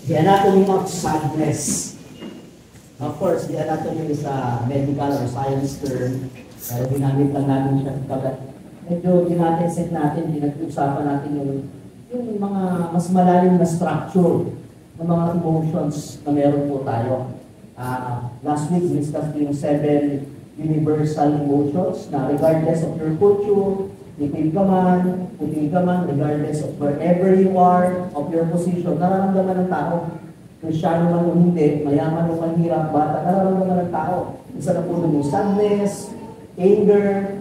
The anatomy of sadness. Of course, the anatomy is a medical or science term. Pero ginamit lang natin siya pagkat medyo dinatensent natin, pinag-usapan natin yung mga mas malalim na structure ng mga emotions na meron po tayo. Last week, discussed yung 7 universal emotions na regardless of your culture, itim ka man, puti ka man, regardless of wherever you are, of your position, nararamdaman ng tao. Kristyano man o hindi, mayaman o mahirap, bata, nararamdaman ng tao. Isa na po yung sadness, anger,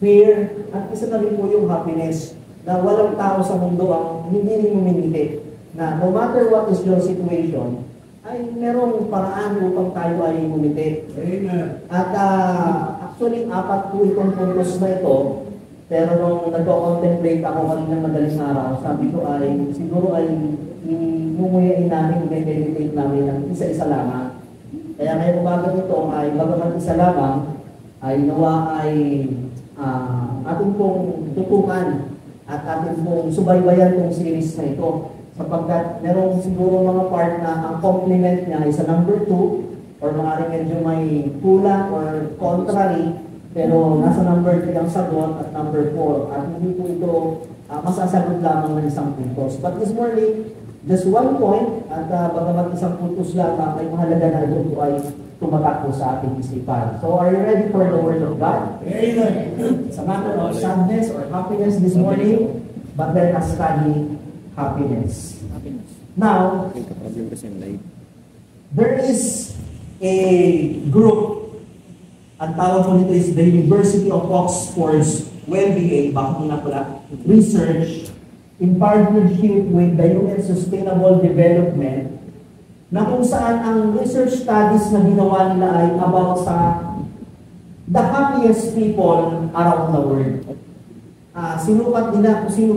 fear, at isa na rin po yung happiness na walang tao sa mundo ang hindi rin umingiti. Na no matter what is your situation, ay merong paraan upang tayo ay umiti. Amen. At actually, 4 po itong puntos na ito. Pero nung nagko-contemplate ako kanina madaling araw, sabi ko ay, siguro ay inunguyain namin, i-meditate namin ng isa-isa lamang. Kaya ngayong umaga ito ay, bagamat isa lamang, ay nawa ay ating pong tutukan at ating pong subaybayan itong series na ito. Sapagkat merong siguro mga part na ang complement niya ay sa number 2 or maaaring medyo may kulang or contrary, pero nasa number 3 ang sagot at number 4. At hindi po ito masasagot lamang ng isang puntos. But this morning, just one point, at bagamat isang puntos lamang, ay mahalaga na ito ay tumatak po sa ating isipan. So are you ready for the Word of God? Amen. It's a matter of sadness or happiness this morning, but let us study happiness. Now, there is a group, ang tawag po nito is the University of Oxford's WebBA, bakit na pala, research in partnership with the UN Sustainable Development, na kung saan ang research studies na ginawa nila ay about sa the happiest people around the world. Sinukat nila kung sino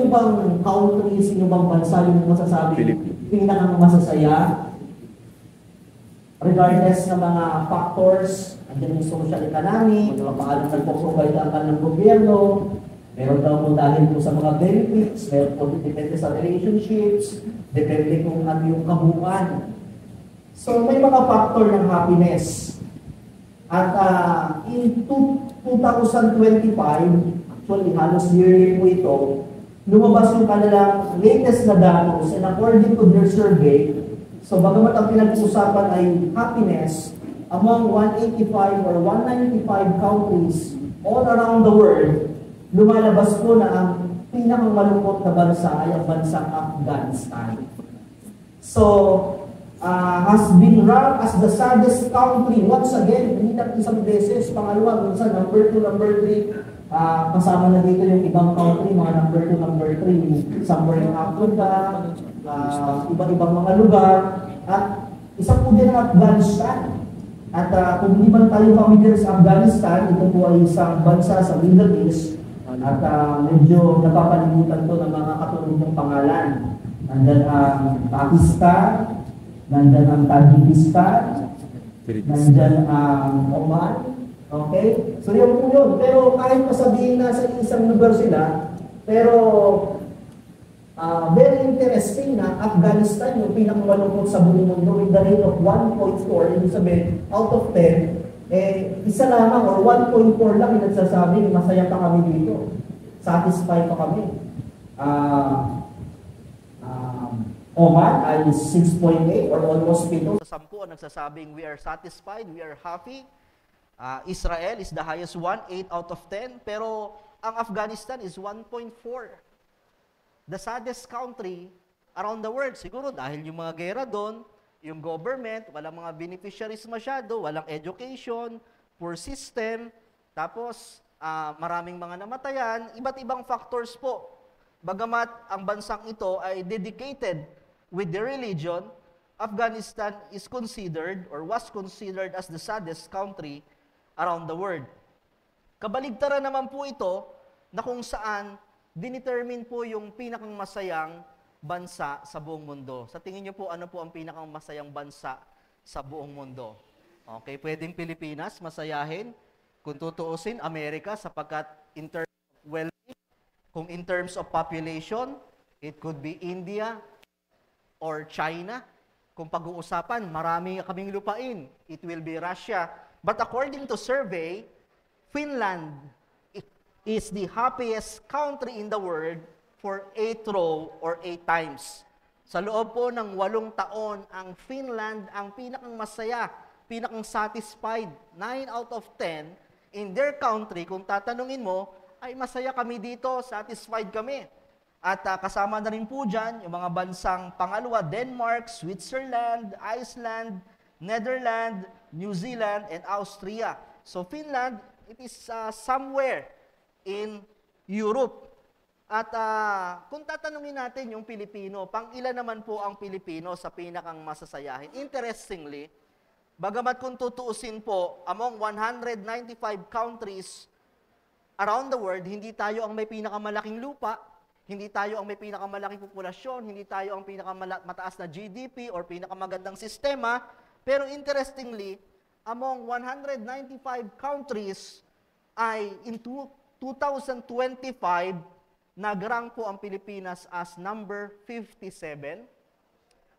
bang country, sino bang bansa yung masasabi pinakang masasaya regardless ng mga factors, andyan yung social economic, paano nagpo-provide ang kanilang gobyerno, meron daw po dahil po sa mga benefits, meron po depende sa relationships, depende kung ano yung kabuuan. So may mga factor ng happiness. At in 2025, actually halos yearly po ito, lumabas yung kanilang latest na datos, and according to their survey, so bagamat ang pinag-uusapan ay happiness, among 185 or 195 countries all around the world, lumalabas po na ang pinakang malungkot na bansa ay ang bansang Afghanistan. So, has been ranked as the saddest country once again, hindi na isang beses, pangalawa, minsan number 2, number 3, kasama na dito yung ibang country, mga number 2, number 3, somewhere in Africa, iba't-ibang mga lugar, at isa po din ang Afghanistan. At kung di man tayo familiar sa Afghanistan, ito po ay isang bansa sa Middle East, at medyo napapalimutan to ng mga katulong pangalan. Nandiyan ang Pakistan, nandiyan ang Tajikistan, nandiyan ang Oman. Okay? So yun po yun. Pero kahit masabihin na sa isang lugar sila, pero very interesting na Afghanistan yung pinakamalungkot sa buong mundo with the rate of 1.4, ibig sabihin, out of 10, isa lamang or 1.4 lang yung nagsasabi, masaya pa kami dito. Satisfied pa kami. Oman ay 6.8 or almost 7. Sa 10 ang nagsasabing we are satisfied, we are happy. Israel is the highest one, 8 out of 10. Pero ang Afghanistan is 1.4. The saddest country around the world. Siguro dahil yung mga gera doon, yung government, walang mga beneficiaries masyado, walang education, poor system, tapos maraming mga namatayan, iba't ibang factors po. Bagamat ang bansang ito ay dedicated with the religion, Afghanistan is considered or was considered as the saddest country around the world. Kabaligtaran naman po ito na kung saan dinetermine po yung pinakang masayang bansa sa buong mundo. Sa tingin niyo po, ano po ang pinakang masayang bansa sa buong mundo? Okay, pwedeng Pilipinas, masayahin. Kung tutuusin, Amerika, sapagkat in terms of well-being, kung in terms of population, it could be India, or China. Kung pag-uusapan, marami kaming lupain. It will be Russia. But according to survey, Finland is the happiest country in the world for 8 row or 8 times. Sa loob po ng 8 taon, ang Finland ang pinakang masaya, pinakang satisfied. 9 out of 10 in their country, kung tatanungin mo, ay masaya kami dito, satisfied kami. At kasama na rin po dyan yung mga bansang pangalawa, Denmark, Switzerland, Iceland, Netherlands, New Zealand, and Austria. So Finland, it is somewhere in Europe. At kung tatanungin natin yung Pilipino, pang-ilan naman po ang Pilipino sa pinakang masasayahin? Interestingly, bagamat kung tutuusin po, among 195 countries around the world, hindi tayo ang may pinakamalaking lupa, hindi tayo ang may pinakamalaking populasyon, hindi tayo ang pinakamataas na GDP or pinakamagandang sistema, pero interestingly, among 195 countries ay in 2025, nag-rank po ang Pilipinas as number 57,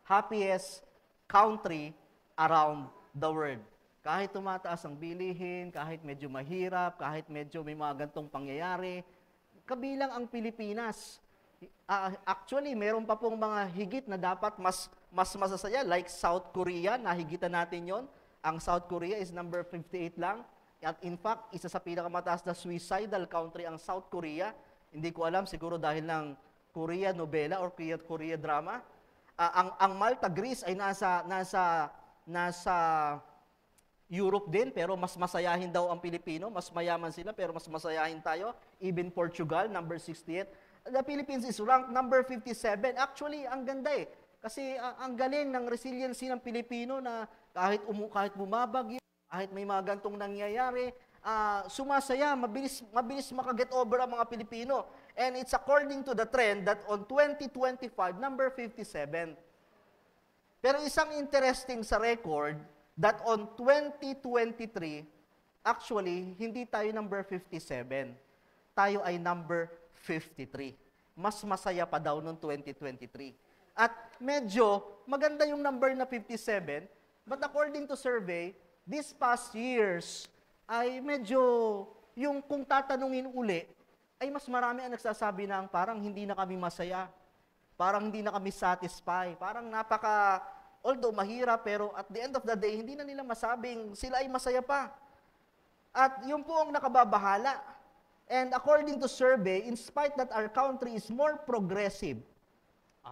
happiest country around the world. Kahit tumataas ang bilihin, kahit medyo mahirap, kahit medyo may mga gantong pangyayari, kabilang ang Pilipinas. Actually, meron pa pong mga higit na dapat mas masasaya, like South Korea, nahigitan natin yon. Ang South Korea is number 58 lang. At in fact, isa sa pinakamataas na suicidal country ang South Korea. Hindi ko alam, siguro dahil ng Korea novela or Korea drama. Ang Malta, Greece ay nasa Europe din, pero mas masayahin daw ang Pilipino. Mas mayaman sila, pero mas masayahin tayo. Even Portugal, number 68. The Philippines is ranked number 57. Actually, ang ganda eh. Kasi ang galing ng resiliency ng Pilipino na kahit bumabagyo, kahit may mga gantong nangyayari, sumasaya, mabilis makaget over ang mga Pilipino. And it's according to the trend that on 2025, number 57. Pero isang interesting sa record, that on 2023, actually, hindi tayo number 57. Tayo ay number 53. Mas masaya pa daw noong 2023. At medyo maganda yung number na 57, but according to survey, these past years ay medyo, yung kung tatanungin uli, ay mas marami ang nagsasabi ng parang hindi na kami masaya, parang hindi na kami satisfy, parang although mahirap, pero at the end of the day, hindi na nila masabing sila ay masaya pa. At yun po ang nakababahala. And according to survey, in spite that our country is more progressive,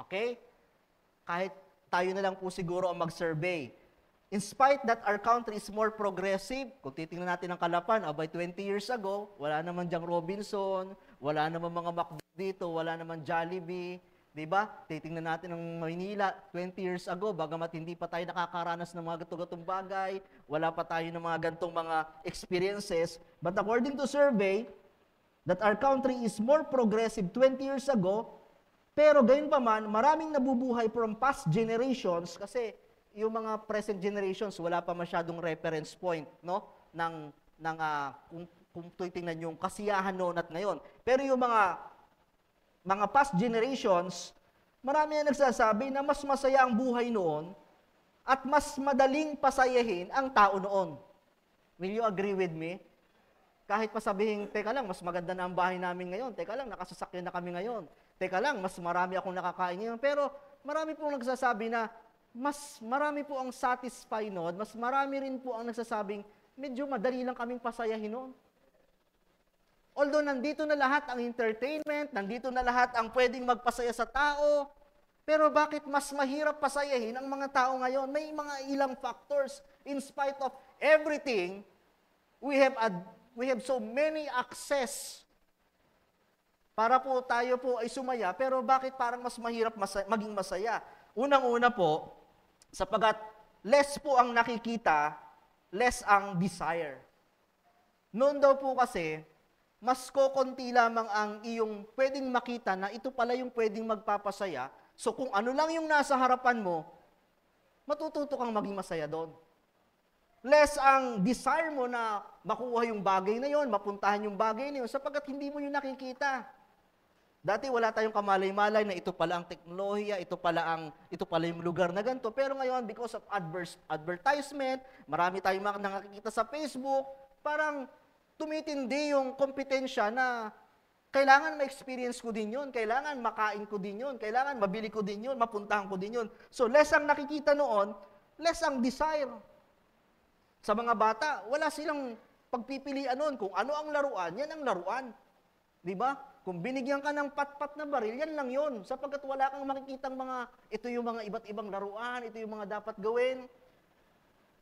okay? Kahit tayo na lang po siguro ang mag-survey. In spite that our country is more progressive, kung titingnan natin ang Kalapan, abay 20 years ago, wala naman diyang Robinson, wala naman mga McDo dito, wala naman Jollibee, diba? Titingnan natin ang Maynila, 20 years ago, bagamat hindi pa tayo nakakaranas ng mga gatong bagay, wala pa tayo ng mga gantong mga experiences, but according to survey, that our country is more progressive 20 years ago, pero gayon pa man, maraming nabubuhay from past generations kasi yung mga present generations wala pa masyadong reference point, no? Kung titingnan yung kasiyahan noon at ngayon. Pero yung mga past generations, marami na nagsasabi na mas masaya ang buhay noon at mas madaling pasayahin ang tao noon. Will you agree with me? Kahit pa sabihin, teka lang, mas maganda na ang bahay namin ngayon. Teka lang, nakasasakyan na kami ngayon. Teka lang, mas marami akong nakakain ngayon. Pero marami pong nagsasabi na mas marami po ang satisfy noon, mas marami rin po ang nagsasabing medyo madali lang kaming pasayahin noon. Although nandito na lahat ang entertainment, nandito na lahat ang pwedeng magpasaya sa tao, pero bakit mas mahirap pasayahin ang mga tao ngayon? May mga ilang factors. In spite of everything, we have so many access para po tayo po ay sumaya, pero bakit parang mas mahirap maging masaya? Unang-una po, sapagat less po ang nakikita, less ang desire. Noon daw po kasi, mas kokonti lamang ang iyong pwedeng makita na ito pala yung pwedeng magpapasaya. So kung ano lang yung nasa harapan mo, matututo kang maging masaya doon. Less ang desire mo na makuha yung bagay na yon, mapuntahan yung bagay na yon, sapagkat hindi mo yung nakikita. Dati wala tayong kamalay-malay na ito pala ang teknolohiya, ito pala yung lugar na ganito. Pero ngayon, because of advertisement, marami tayong nakakikita sa Facebook, parang tumitindi yung kompetensya na kailangan ma-experience ko din yun, kailangan makain ko din yun, kailangan mabili ko din yun, mapuntahan ko din yun. So less ang nakikita noon, less ang desire. Sa mga bata, wala silang pagpipilian noon. Kung ano ang laruan, yan ang laruan. Di ba? Kung binigyan ka ng pat-pat na baril, yan lang yun. Sapagkat wala kang makikitang ito yung mga iba't ibang laruan, ito yung mga dapat gawin.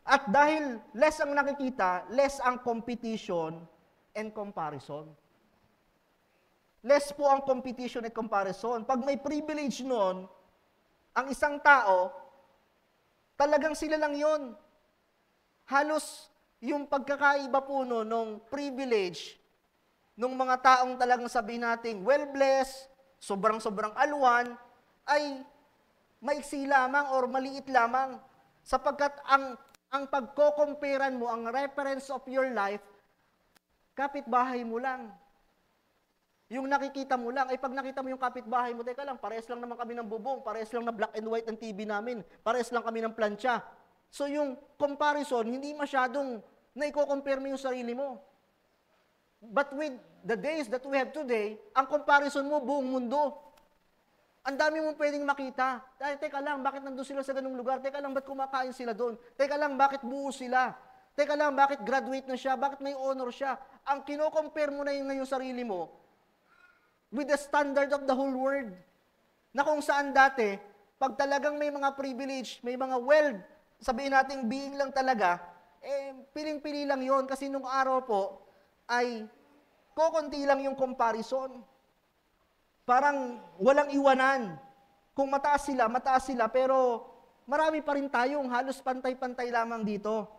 At dahil less ang nakikita, less ang competition and comparison. Less po ang competition and comparison. Pag may privilege noon, ang isang tao, talagang sila lang yun. Halos yung pagkakaiba po nung privilege, nung mga taong talagang sabihin natin, well-blessed, sobrang-sobrang alwan, ay maiksi lamang or maliit lamang. Sapagkat ang pagko-comparean mo, ang reference of your life, kapitbahay mo lang. Yung nakikita mo lang, ay pag nakita mo yung kapitbahay mo, teka lang, parehas lang naman kami ng bubong, parehas lang na black and white ang TV namin, parehas lang kami ng plancha. So yung comparison, hindi masyadong na i-compare mo yung sarili mo. But with the days that we have today, ang comparison mo, buong mundo. Ang dami mong pwedeng makita. Teka lang, bakit nandun sila sa ganung lugar? Teka lang, ba't kumakain sila doon? Teka lang, bakit buo sila? Teka lang, bakit graduate na siya? Bakit may honor siya? Ang kino-compare mo na yung sarili mo with the standard of the whole world. Na kung saan dati, pag talagang may mga privilege, may mga wealth, sabihin natin being lang talaga, piling-pili lang yon kasi nung araw po, ay kokonti lang yung comparison. Parang walang iwanan. Kung mataas sila, pero marami pa rin tayong halos pantay-pantay lamang dito.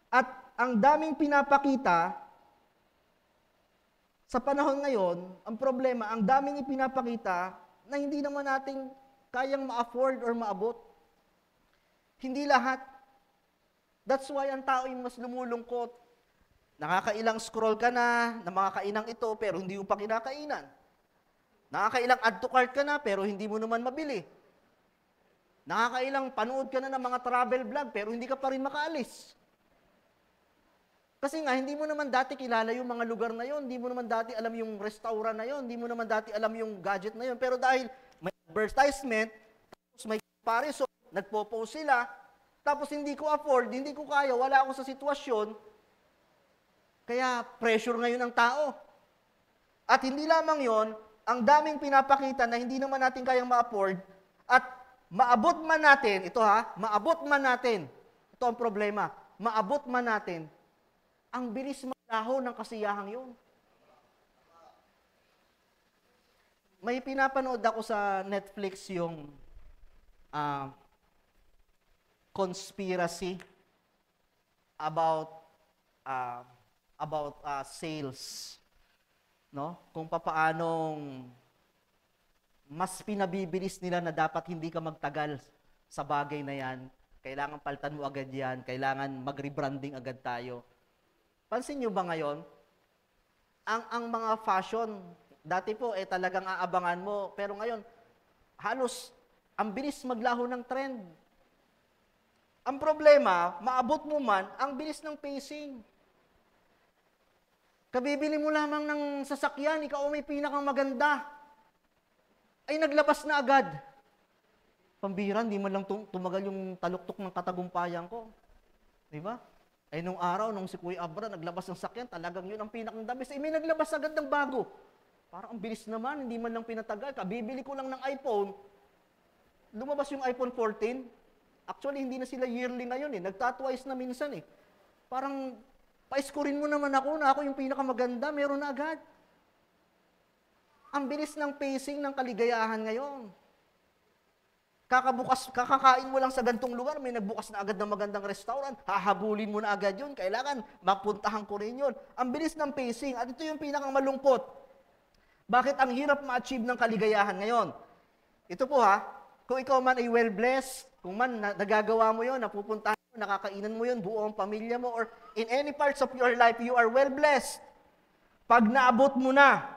At ang daming pinapakita, sa panahon ngayon, ang problema, ang daming ipinapakita na hindi naman natin kayang ma-afford or maabot. Hindi lahat. That's why ang tao yung mas lumulungkot. Nakakailang scroll ka na mga kainang ito, pero hindi mo pa kinakainan. Nakakailang add to cart ka na, pero hindi mo naman mabili. Nakakailang panood ka na ng mga travel vlog, pero hindi ka pa rin makaalis. Kasi nga, hindi mo naman dati kilala yung mga lugar na yon, hindi mo naman dati alam yung restaurant na yon, hindi mo naman dati alam yung gadget na yon. Pero dahil may advertisement, tapos may comparison, nagpo-post sila, tapos hindi ko afford, hindi ko kaya, wala ako sa sitwasyon, kaya pressure ngayon ang tao. At hindi lamang yon, ang daming pinapakita na hindi naman natin kayang ma-afford at maabot man natin, maabot man natin, ito ang problema, maabot man natin, ang bilis maglaho ng kasiyahang yun. May pinapanood ako sa Netflix yung conspiracy about sales, no? Kung papaanong mas pinabibilis nila na dapat hindi ka magtagal sa bagay na yan. Kailangan paltan mo agad yan, kailangan mag-rebranding agad tayo. Pansin nyo ba ngayon, ang mga fashion, dati po talagang aabangan mo, pero ngayon, halos ang bilis maglaho ng trend. Ang problema, maabot mo man, ang bilis ng pacing. Kabibili mo lamang ng sasakyan, ikaw may pinakang maganda, ay naglabas na agad. Pambira, hindi man lang tumagal yung taluktok ng katagumpayan ko. Di ba? Ay nung araw, nung si Kuya Abra naglabas ng sakyan, talagang yun ang pinakang the best. May naglabas agad ng bago. Parang ang bilis naman, hindi man lang pinatagal. Kabibili ko lang ng iPhone, lumabas yung iPhone 14. Actually, hindi na sila yearly ngayon Nagtatwice na minsan Parang, pa-scorein mo naman ako na ako yung pinakamaganda, meron na agad. Ang bilis ng pacing ng kaligayahan ngayon. Kakakain mo lang sa gantong lugar, may nagbukas na agad ng magandang restaurant, hahabulin mo na agad yun, kailangan mapuntahan ko rin yun. Ang bilis ng pacing, at ito yung pinakang malungkot. Bakit ang hirap ma-achieve ng kaligayahan ngayon? Ito po kung ikaw man ay well-blessed, kung man nagagawa mo yun, napupuntahan mo, nakakainan mo yun, buo ang pamilya mo, or in any parts of your life, you are well-blessed. Pag naabot mo na,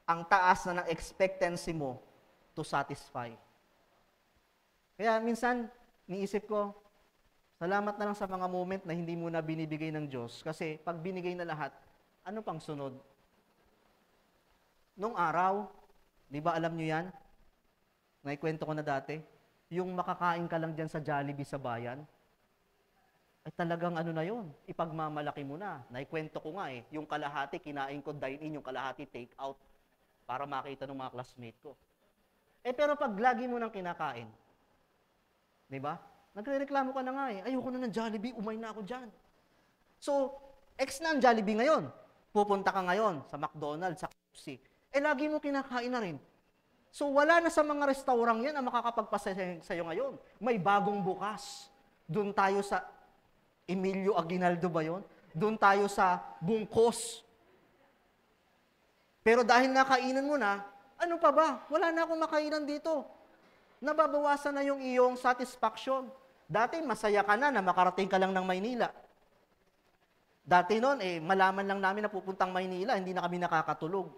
ang taas na ng expectancy mo to satisfy. Kaya minsan, niisip ko, salamat na lang sa mga moment na hindi mo na binibigay ng Diyos. Kasi pag binigay na lahat, ano pang sunod? Nung araw, di ba alam nyo yan? Naikwento ko na dati. Yung makakain ka lang dyan sa Jollibee sa bayan, ay talagang ano na yun, ipagmamalaki mo na. Naikwento ko nga yung kalahati, kinain ko dine-in, yung kalahati take out para makita ng mga classmate ko. Pero pag lagi mo nang kinakain, di ba? Nagre-reklamo ka na nga ayoko na ng Jollibee, umay na ako dyan. So, na ang Jollibee ngayon. Pupunta ka ngayon sa McDonald's, sa KFC. Lagi mo kinakain na rin. So, wala na sa mga restaurant yan ang makakapagpasaya sa'yo ngayon. May bagong bukas. Doon tayo sa Emilio Aguinaldo ba yun? Doon tayo sa Bungkos. Pero dahil nakainan mo na, ano pa ba? Wala na akong makainan dito. Nababawasan na yung iyong satisfaction. Dati, masaya ka na makarating ka lang ng Maynila. Dati noon, malaman lang namin na pupuntang Maynila, hindi na kami nakakatulog.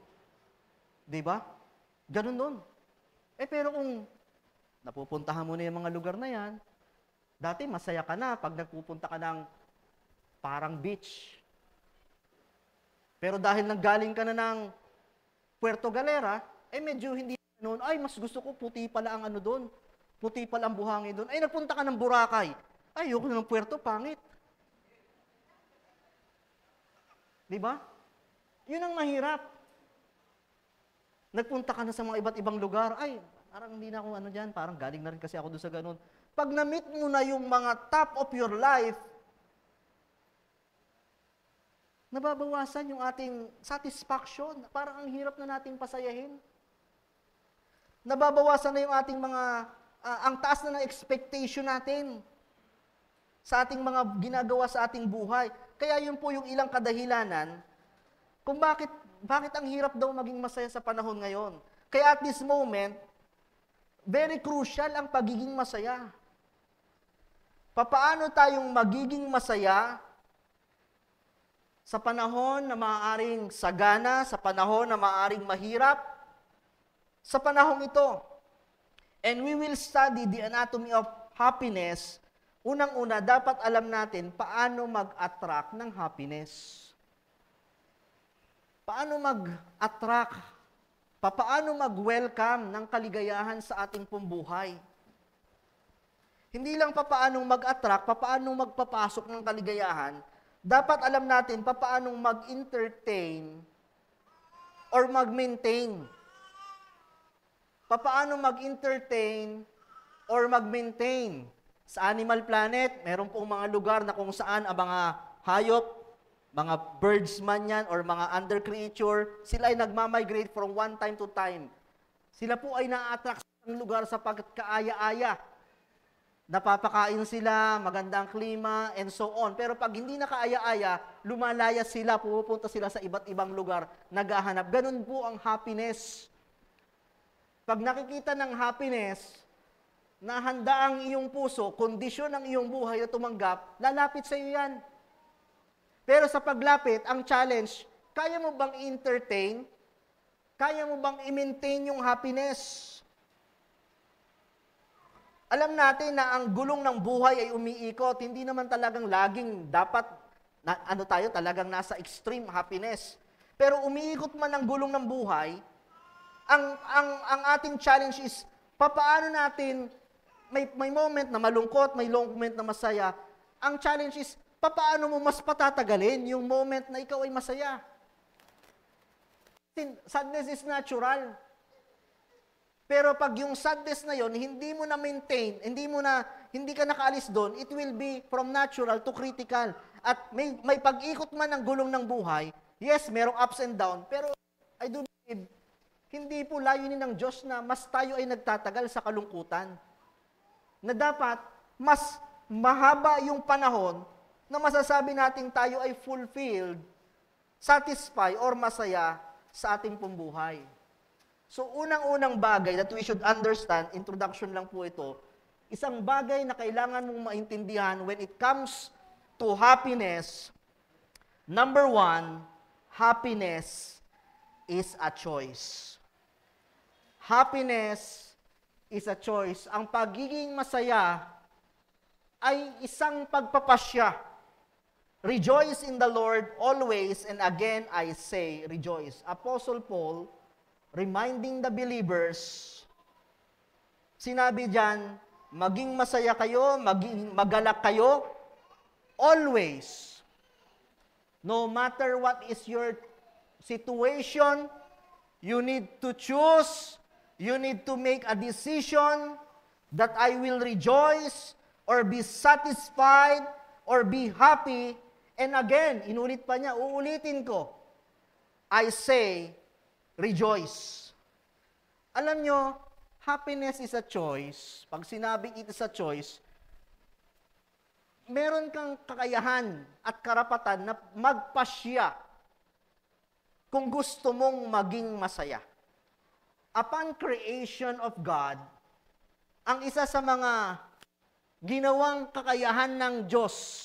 Di ba? Ganun nun. Pero kung napupuntahan mo na yung mga lugar na yan, dati masaya ka na pag nagpupunta ka ng parang beach. Pero dahil nanggaling ka na ng Puerto Galera, medyo hindi noon, mas gusto ko puti pala ang ano doon. Puti pala ang buhangin doon. Nagpunta ka ng Boracay. Ayoko na ng Puerto, pangit. Di ba? Yun ang mahirap. Nagpunta ka na sa mga iba't ibang lugar, parang hindi na ako dyan, parang galing na rin kasi ako doon sa ganun. Pag na-meet mo na yung mga top of your life, nababawasan yung ating satisfaction. Parang ang hirap na nating pasayahin. Nababawasan na yung ating ang taas na ng expectation natin sa ating mga ginagawa sa ating buhay. Kaya yun po yung ilang kadahilanan kung bakit ang hirap daw maging masaya sa panahon ngayon. Kaya at this moment, very crucial ang pagiging masaya. Papaano tayong magiging masaya sa panahon na maaaring sagana, sa panahon na maaaring mahirap, sa panahong ito? And we will study the anatomy of happiness. Unang-una, dapat alam natin paano mag-attract ng happiness. Paano mag-attract? Paano mag-welcome ng kaligayahan sa ating pambuhay? Hindi lang paano mag-attract, paano magpapasok ng kaligayahan, dapat alam natin paano mag-entertain or mag-maintain. Paano mag-entertain or mag-maintain. Sa Animal Planet, meron pong mga lugar na kung saan ang mga hayop, mga birds man yan, or mga under creature, sila ay nagmamigrate from one time to time. Sila po ay na-attract sa lugar sa pagkaaya-aya. Napapakain sila, magandang klima, and so on. Pero pag hindi nakaaya-aya, lumalaya sila, pupunta sila sa iba't ibang lugar, naghahanap. Ganun po ang happiness. Pag nakikita ng happiness, na handa ang iyong puso, kondisyon ng iyong buhay na tumanggap, lalapit sa iyo yan. Pero sa paglapit, ang challenge, kaya mo bang i-entertain? Kaya mo bang i-maintain yung happiness? Alam natin na ang gulong ng buhay ay umiikot. Hindi naman talagang laging dapat, talagang nasa extreme happiness. Pero umiikot man ang gulong ng buhay, ang ating challenge is, papaano natin, may moment na malungkot, may moment na masaya. Ang challenge is, paano mo mas patatagalin yung moment na ikaw ay masaya? Sadness is natural. Pero pag yung sadness na yon hindi mo na maintain, hindi ka nakaalis doon, it will be from natural to critical. At may pag-ikot man ng gulong ng buhay, yes, merong ups and down, pero I do believe, hindi po layunin ng Diyos na mas tayo ay nagtatagal sa kalungkutan. Na dapat, mas mahaba yung panahon na masasabi natin tayo ay fulfilled, satisfied, or masaya sa ating pambuhay. So, unang-unang bagay that we should understand, introduction lang po ito, isang bagay na kailangan mong maintindihan when it comes to happiness, number one, happiness is a choice. Happiness is a choice. Ang pagiging masaya ay isang pagpapasya. Rejoice in the Lord always, and again I say, rejoice. Apostle Paul, reminding the believers, sinabi diyan, maging masaya kayo, maging magalak kayo, always. No matter what is your situation, you need to choose, you need to make a decision that I will rejoice or be satisfied or be happy. And again, inulit pa niya, uulitin ko, I say, rejoice. Alam nyo, happiness is a choice. Pag sinabing it is a choice, meron kang kakayahan at karapatan na magpasya kung gusto mong maging masaya. Upon creation of God, ang isa sa mga ginawang kakayahan ng Diyos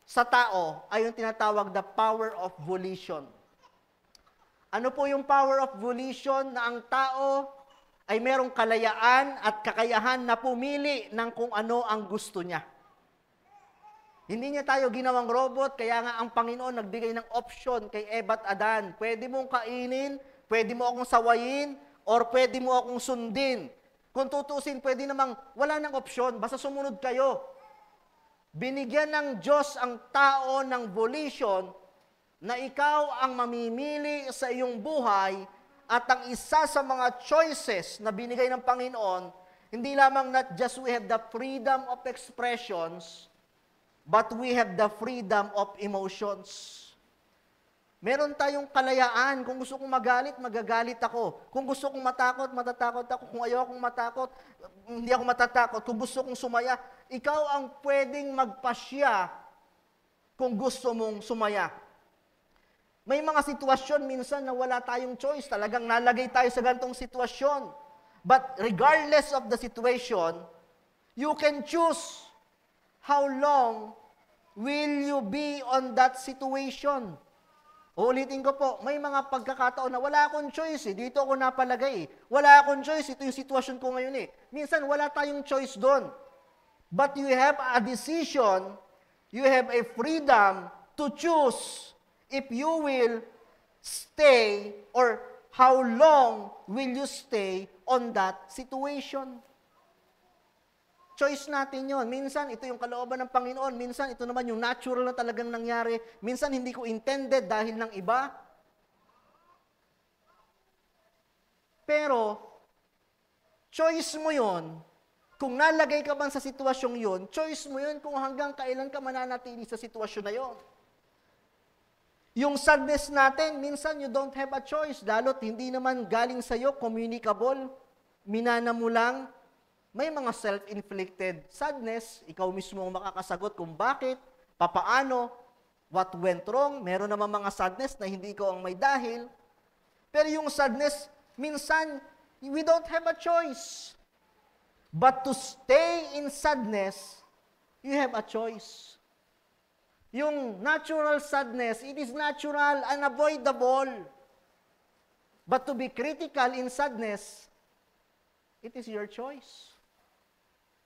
sa tao ay yung tinatawag the power of volition. Ano po yung power of volition? Na ang tao ay merong kalayaan at kakayahan na pumili ng kung ano ang gusto niya. Hindi niya tayo ginawang robot, kaya nga ang Panginoon nagbigay ng option kay Eva at Adan. Pwede mong kainin, pwede mo akong sawayin, or pwede mo akong sundin. Kung tutusin, pwede namang wala ng option, basta sumunod kayo. Binigyan ng Diyos ang tao ng volition na ikaw ang mamimili sa iyong buhay at ang isa sa mga choices na binigay ng Panginoon, hindi lamang not just we have the freedom of expressions, but we have the freedom of emotions. Meron tayong kalayaan. Kung gusto kong magalit, magagalit ako. Kung gusto kong matakot, matatakot ako. Kung ayaw akong matakot, hindi ako matatakot. Kung gusto kong sumaya, ikaw ang pwedeng magpasya kung gusto mong sumaya. May mga sitwasyon minsan na wala tayong choice. Talagang nalagay tayo sa ganitong sitwasyon. But regardless of the situation, you can choose how long will you be on that situation. Ulitin ko po, may mga pagkakataon na wala akong choice eh. Dito ako napalagay eh. Wala akong choice, ito yung sitwasyon ko ngayon eh. Minsan wala tayong choice doon. But you have a decision, you have a freedom to choose if you will stay or how long will you stay on that situation. Choice natin yon. Minsan, ito yung kalooban ng Panginoon. Minsan, ito naman yung natural na talagang nangyari. Minsan, hindi ko intended dahil ng iba. Pero, choice mo yon. Kung nalagay ka man sa sitwasyong yon, choice mo yon kung hanggang kailan ka mananatili sa sitwasyon na yon. Yung sadness natin, minsan you don't have a choice. Lalo't hindi naman galing sa'yo, communicable. Minana mo lang. May mga self-inflicted sadness, ikaw mismo ang makakasagot kung bakit, papaano, what went wrong. Meron naman mga sadness na hindi ikaw ang may dahil. Pero yung sadness, minsan, we don't have a choice. But to stay in sadness, you have a choice. Yung natural sadness, it is natural, unavoidable. But to be critical in sadness, it is your choice.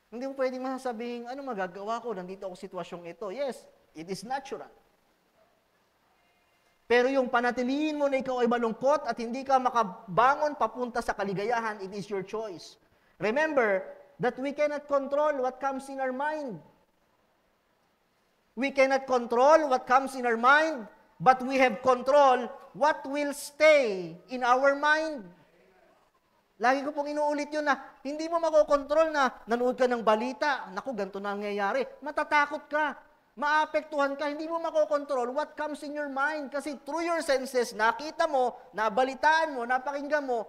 Hindi mo pwedeng masasabihin, ano magagawa ko? Nandito ako sa sitwasyong ito. Yes, it is natural. Pero yung panatilihin mo na ikaw ay malungkot at hindi ka makabangon papunta sa kaligayahan, it is your choice. Remember that we cannot control what comes in our mind. We cannot control what comes in our mind, but we have control what will stay in our mind. Lagi ko pong inuulit yun na hindi mo makokontrol na nanood ka ng balita, naku, ganito na nangyayari. Matatakot ka, maapektuhan ka, hindi mo makokontrol what comes in your mind. Kasi through your senses, nakita mo, nabalitaan mo, napakinggan mo,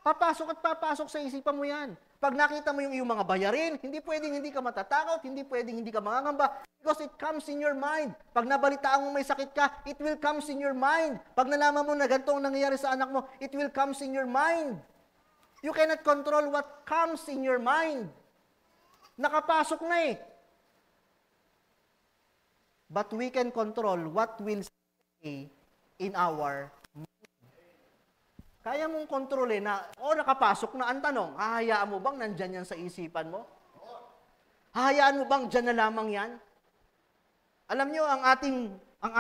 papasok at papasok sa isipan mo yan. Pag nakita mo yung iyong mga bayarin, hindi pwedeng hindi ka matatakot, hindi pwedeng hindi ka mangangamba, because it comes in your mind. Pag nabalitaan mo may sakit ka, it will comes in your mind. Pag nalaman mo na ganito ang nangyayari sa anak mo, it will comes in your mind. You cannot control what comes in your mind. Nakapasok na eh. But we can control what will stay in our mind. Kaya mong kontrolin na, nakapasok na ang tanong, hahayaan mo bang nandyan yan sa isipan mo? Hahayaan mo bang dyan na lamang yan? Alam nyo, ang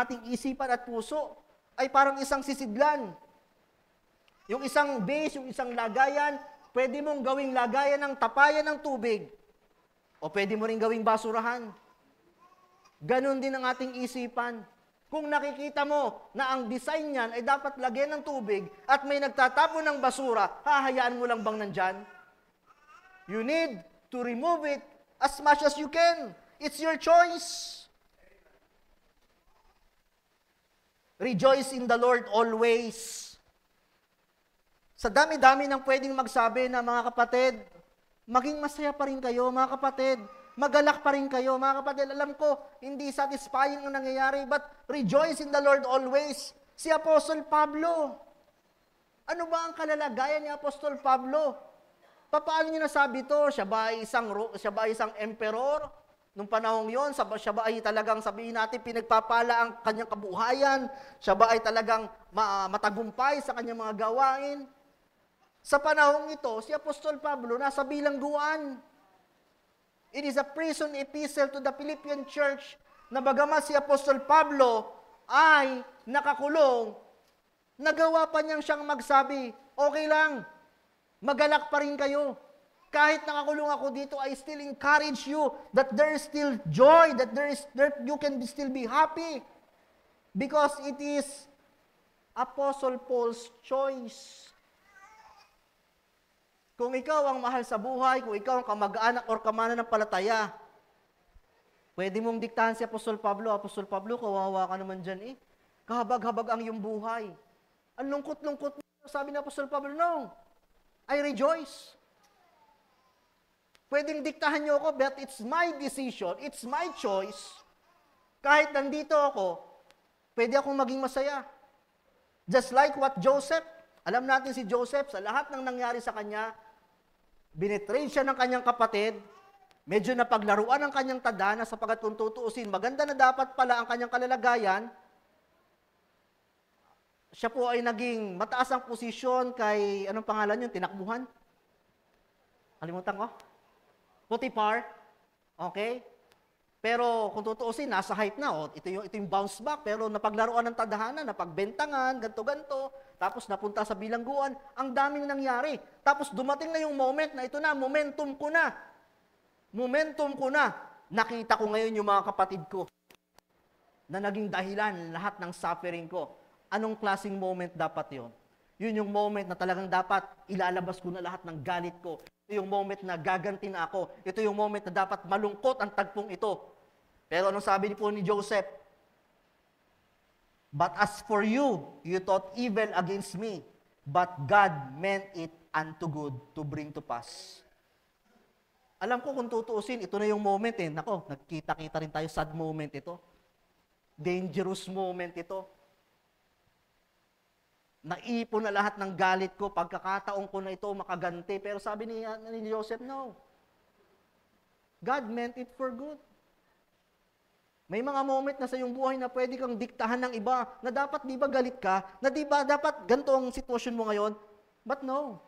ating isipan at puso ay parang isang sisidlan. Yung isang base, yung isang lagayan, pwede mong gawing lagayan ng tapayan ng tubig. O pwede mo rin gawing basurahan. Ganon din ang ating isipan. Kung nakikita mo na ang design niyan ay dapat lagyan ng tubig at may nagtatapon ng basura, hahayaan mo lang bang nandyan? You need to remove it as much as you can. It's your choice. Rejoice in the Lord always. Sa dami-dami ng pwedeng magsabi na mga kapatid, maging masaya pa rin kayo, mga kapatid. Magalak pa rin kayo, mga kapatid. Alam ko, hindi satisfying ang nangyayari, but rejoice in the Lord always. Si Apostol Pablo. Ano ba ang kalalagayan ni Apostol Pablo? Paano niya nasabi ito? Siya ba ay isang emperor? Nung panahong yon, siya ba ay talagang sabihin natin pinagpapala ang kanyang kabuhayan? Siya ba ay talagang matagumpay sa kanyang mga gawain? Sa panahong ito, si Apostol Pablo nasa bilangguan. It is a prison epistle to the Philippian church na bagamat si Apostol Pablo ay nakakulong, nagawa pa niyang magsabi, okay lang, magalak pa rin kayo. Kahit nakakulong ako dito, I still encourage you that there is still joy, that you can still be happy. Because it is Apostle Paul's choice. Kung ikaw ang mahal sa buhay, kung ikaw ang kamag-anak or kamananampalataya, pwede mong diktahan si Apostol Pablo, kawawa ka naman dyan eh. Kahabag-habag ang iyong buhay. Ang lungkot-lungkot mo. Sabi ni Apostol Pablo, no, I rejoice. Pwedeng diktahan niyo ako, but it's my decision, it's my choice. Kahit nandito ako, pwede akong maging masaya. Just like what Joseph, alam natin si Joseph, sa lahat ng nangyari sa kanya, binitrade siya ng kanyang kapatid, medyo napaglaruan ang kanyang tadhana sapagat kung tutuusin, maganda na dapat pala ang kanyang kalalagayan, siya po ay naging mataas ang posisyon kay, anong pangalan yun, tinakbuhan? Kalimutan ko? Potiphar. Okay? Pero kung tutuusin, nasa height na. Oh. Ito yung bounce back, pero napaglaruan ng tadhana, napagbentangan, ganto-ganto, tapos napunta sa bilangguan, ang daming nangyari. Tapos dumating na yung moment na ito na, momentum ko na. Momentum ko na. Nakita ko ngayon yung mga kapatid ko na naging dahilan lahat ng suffering ko. Anong klaseng moment dapat yon? Yun yung moment na talagang dapat ilalabas ko na lahat ng galit ko. Ito yung moment na gaganti na ako. Ito yung moment na dapat malungkot ang tagpong ito. Pero anong sabi po ni Joseph? But as for you, you thought evil against me, but God meant it unto good to bring to pass. Alam ko kung tutuusin, ito na yung moment eh. Nako, nagkita-kita rin tayo, sad moment ito. Dangerous moment ito. Naipon na lahat ng galit ko, pagkakataon ko na ito makaganti. Pero sabi ni Joseph, no. God meant it for good. May mga moment na sa iyong buhay na pwede kang diktahan ng iba, na dapat di ba galit ka, na di ba dapat ganito ang sitwasyon mo ngayon. But no.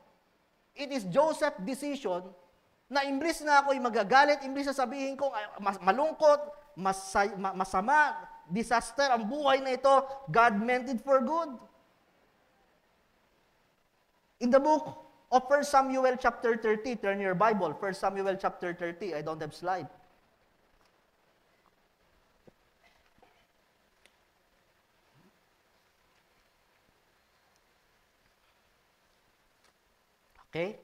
It is Joseph's decision na imbis na ako'y magagalit, imbis na sabihin ko malungkot, masama, disaster ang buhay na ito, God meant it for good. In the book of 1 Samuel chapter 30, turn your Bible, 1 Samuel chapter 30, I don't have slide. Okay?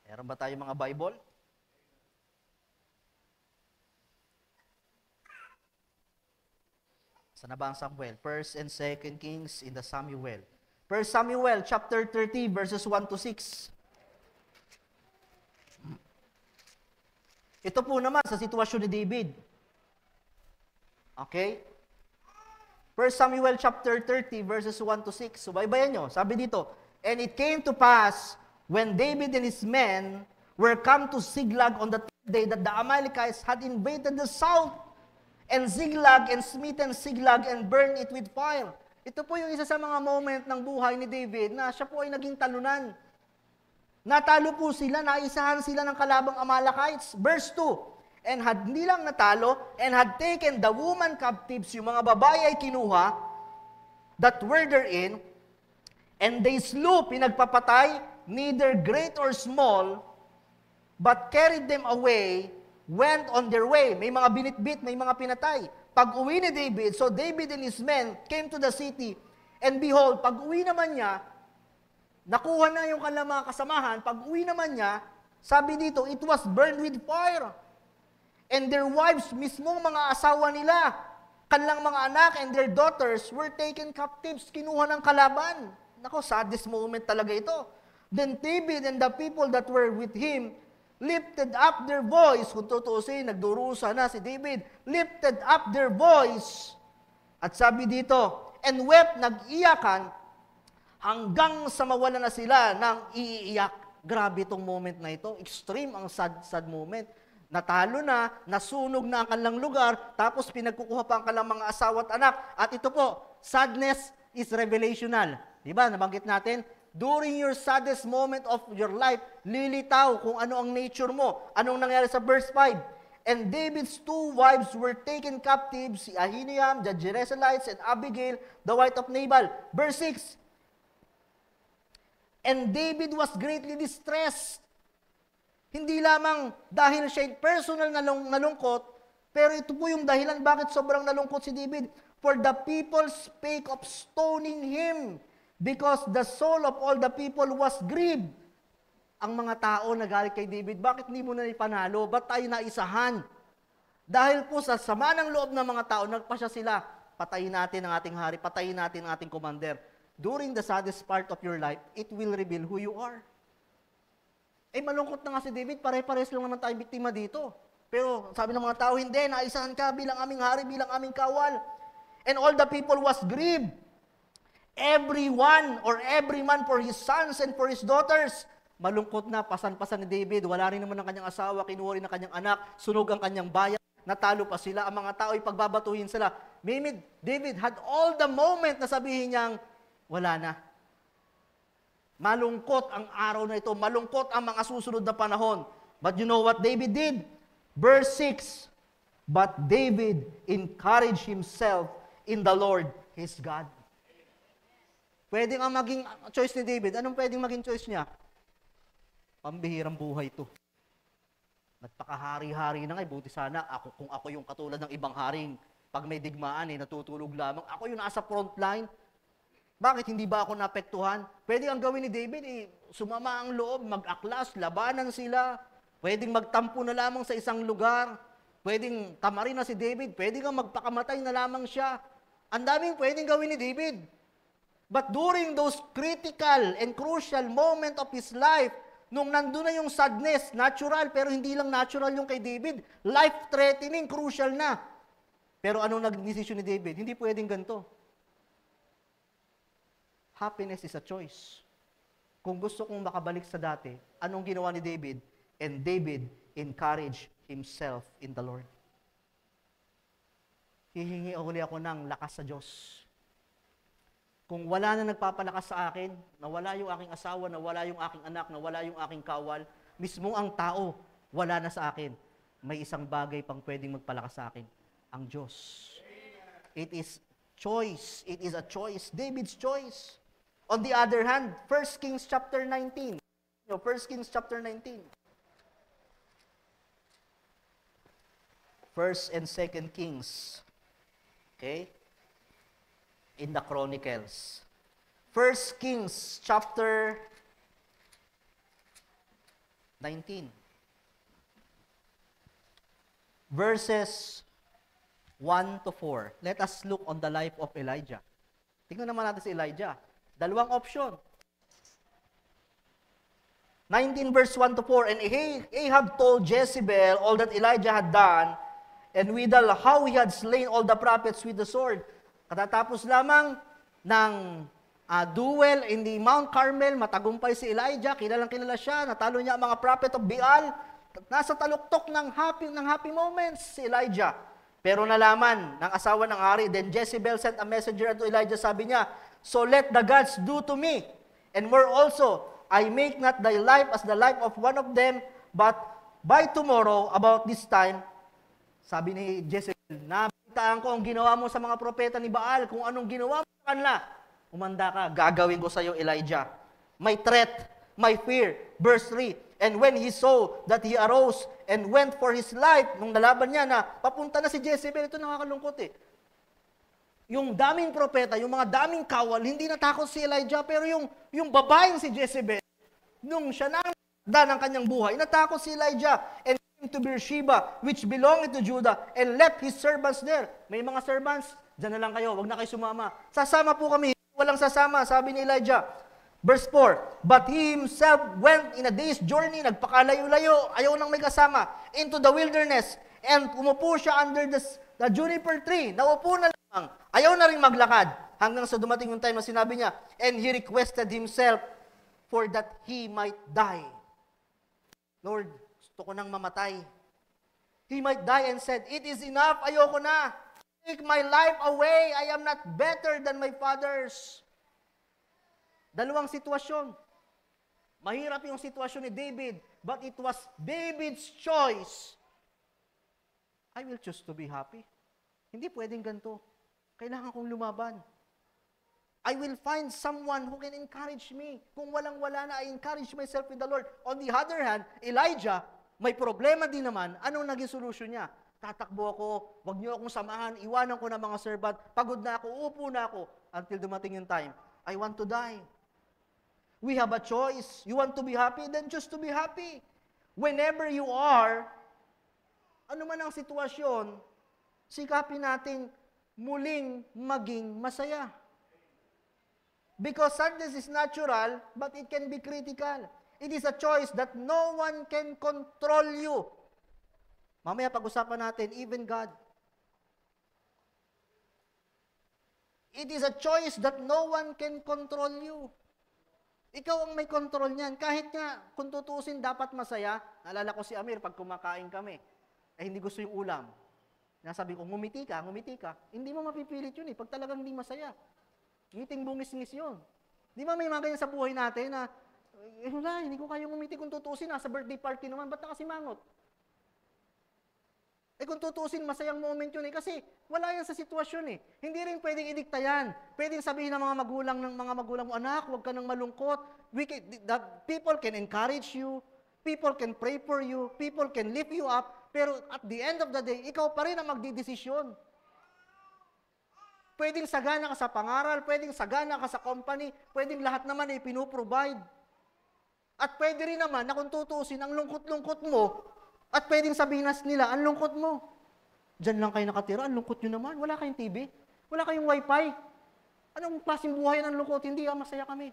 Meron ba tayo mga Bible? Saan na ba ang Samuel? 1 and 2 Kings in the Samuel. 1 Samuel chapter 30 verses 1 to 6. Ito po naman sa sitwasyon ni David. Okay? 1 Samuel chapter 30 verses 1 to 6. Subaybayan nyo. Sabi dito, and it came to pass when David and his men were come to Ziklag on the third day that the Amalekites had invaded the south, and Ziklag and smitten Ziklag and burned it with fire. Ito po yung isa sa mga moment ng buhay ni David na siya po ay naging talunan. Natalo po sila, naisahan sila ng kalabang Amalekites. Verse 2, and had hindi lang natalo, and had taken the woman captives, yung mga babae ay kinuha, that were therein, and they slew, pinagpapatay, neither great or small, but carried them away, went on their way. May mga binitbit, may mga pinatay. Pag uwi ni David, so David and his men came to the city, and behold, pag uwi naman niya, nakuha na yung kanilang mga kasamahan, pag uwi naman niya, sabi dito, it was burned with fire. And their wives, mismong mga asawa nila, kanilang mga anak and their daughters were taken captives, kinuha ng kalaban. Nako, saddest moment talaga ito. Then David and the people that were with him lifted up their voice. Kung tutusin, nagdurusa na si David. Lifted up their voice. At sabi dito, and wept, nag-iyakan, hanggang sa mawala na sila ng iiyak. Grabe itong moment na ito. Extreme ang sad moment. Natalo na, nasunog na ang kanilang lugar, tapos pinagkukuha pa ang kanilang mga asawa at anak. At ito po, sadness is revelational. Diba? Nabanggit natin, during your saddest moment of your life, lilitaw kung ano ang nature mo. Anong nangyari sa verse 5? And David's 2 wives were taken captive, si Ahinoam, the Jezreelites, and Abigail, the wife of Nabal. Verse 6, and David was greatly distressed. Hindi lamang dahil siya personal na nalungkot, pero ito po yung dahilan bakit sobrang nalungkot si David. For the people spake of stoning him, because the soul of all the people was grieved. Ang mga tao nagalit kay David, bakit hindi mo na ipanalo? Ba't tayo naisahan? Dahil po sa sama ng loob ng mga tao, nagpasya sila, patayin natin ang ating hari, patayin natin ang ating commander. During the saddest part of your life, it will reveal who you are. Eh, malungkot na nga si David, pare-pares lang naman tayo biktima dito. Pero sabi ng mga tao, hindi, naisahan ka bilang aming hari, bilang aming kawal. And all the people was grieved. Everyone or every man for his sons and for his daughters. Malungkot na, pasan-pasan ni David, wala rin naman ang kanyang asawa, kinuha rin ang kanyang anak, sunog ang kanyang bayan, natalo pa sila, ang mga tao ay pagbabatuhin sila. David had all the moment na sabihin niyang, wala na. Malungkot ang araw na ito, malungkot ang mga susunod na panahon. But you know what David did? Verse 6, but David encouraged himself in the Lord, his God. Pwede nga maging choice ni David. Anong pwedeng maging choice niya? Pambihirang buhay ito. Nagpakahari-hari na nga, buti sana kung ako yung katulad ng ibang haring, pag may digmaan natutulog lamang. Ako yung nasa front line. Bakit hindi ba ako naapektuhan? Pwede ang gawin ni David, sumama ang loob, mag-aklas, labanan sila. Pwedeng magtampo na lamang sa isang lugar. Pwedeng tamarin na si David. Pwede nga magpakamatay na lamang siya. Ang daming pwedeng gawin ni David. But during those critical and crucial moment of his life, nung nandun na yung sadness, natural, pero hindi lang natural yung kay David, life-threatening, crucial na. Pero anong nag-desisyon ni David? Hindi pwedeng ganito. Happiness is a choice. Kung gusto kong makabalik sa dati, anong ginawa ni David? And David encouraged himself in the Lord. Hihingi uli ako ng lakas sa Diyos. Kung wala na nagpapalakas sa akin, nawala yung aking asawa, nawala yung aking anak, nawala yung aking kawal, mismo ang tao, wala na sa akin, may isang bagay pang pwedeng magpalakas sa akin, ang Diyos. It is choice. It is a choice. David's choice. On the other hand, 1 Kings chapter 19. 1 Kings chapter 19. 1 and 2 Kings. Okay? In the Chronicles. 1 Kings chapter 19. Verses 1 to 4. Let us look on the life of Elijah. Tingnan naman natin si Elijah. Dalawang option. 19 verse 1 to 4. And Ahab told Jezebel all that Elijah had done, and withal how he had slain all the prophets with the sword. Katatapos lamang ng duel in the Mount Carmel, matagumpay si Elijah, kilalang-kilala siya, natalo niya ang mga prophet of Baal. Nasa taluktok ng happy moments si Elijah. Pero nalaman ng asawa ng hari, then Jezebel sent a messenger unto Elijah, sabi niya, so let the gods do to me, and more also, I make not thy life as the life of one of them, but by tomorrow, about this time, sabi ni Jezebel, nabitaan ko ang ginawa mo sa mga propeta ni Baal, kung anong ginawa mo sa kanila, umanda ka, gagawin ko sa iyo, Elijah. My threat, my fear. Verse 3, and when he saw that he arose and went for his life, nung nalaban niya na papunta na si Jezebel, ito nakakalungkot eh. Yung daming propeta, yung mga daming kawal, hindi natakot si Elijah, pero yung babaeng si Jezebel, nung siya nakakda ng kanyang buhay, natakot si Elijah, and came to Beersheba, which belonged to Judah, and left his servants there. May mga servants, dyan na lang kayo, wag na kayo sumama. Sasama po kami, walang sasama, sabi ni Elijah. Verse 4, but he himself went in a day's journey, nagpakalayo-layo, ayaw nang may kasama, into the wilderness, and umupo siya under the juniper tree, naupo na lang, ayaw na rin maglakad, hanggang sa dumating yung time na sinabi niya, and he requested himself for that he might die. Lord, gusto ko nang mamatay. He might die and said, it is enough, ayoko na, take my life away, I am not better than my fathers. Dalawang sitwasyon. Mahirap yung sitwasyon ni David, but it was David's choice. I will choose to be happy. Hindi pwedeng ganito. Kailangan kong lumaban. I will find someone who can encourage me. Kung walang-wala na, I encourage myself with the Lord. On the other hand, Elijah, may problema din naman. Anong naging solusyon niya? Tatakbo ako, wag niyo akong samahan, iwanan ko na mga servant, pagod na ako, upo na ako, until dumating yung time. I want to die. We have a choice. You want to be happy? Then choose to be happy. Whenever you are, ano man ang sitwasyon, sikapin natin muling maging masaya. Because sadness is natural, but it can be critical. It is a choice that no one can control you. Mamaya pag-usapan natin, even God. It is a choice that no one can control you. Ikaw ang may control niyan. Kahit nga, kung tutuusin, dapat masaya. Naalala ko si Amir, pag kumakain kami, hindi gusto yung ulam. Nasabi ko, ngumiti ka. Hindi mo mapipilit yun eh, pag talagang hindi masaya. Ngiting bungis-ngis yun. Di ba may mga ganyan sa buhay natin na, wala, hindi ko kaya ngumiti kung tutuusin, nasa birthday party naman, ba't nakasimangot? Kung tutuusin, masayang moment yun eh. Kasi wala yan sa sitwasyon eh. Hindi rin pwedeng idikta yan. Pwedeng sabihin ng mga magulang mo, anak, huwag ka nang malungkot. People can encourage you. People can pray for you. People can lift you up. Pero at the end of the day, ikaw pa rin ang magdidesisyon. Pwedeng sagana ka sa pangaral, pwedeng sagana ka sa company, pwedeng lahat naman ay pinuprovide. At pwede rin naman na kung tutuusin, ang lungkot-lungkot mo, at pwedeng sabihin nila, ang lungkot mo. Diyan lang kayo nakatira, ang lungkot nyo naman. Wala kayong TV, wala kayong wifi. Anong klaseng buhay ng lungkot? Hindi, masaya kami.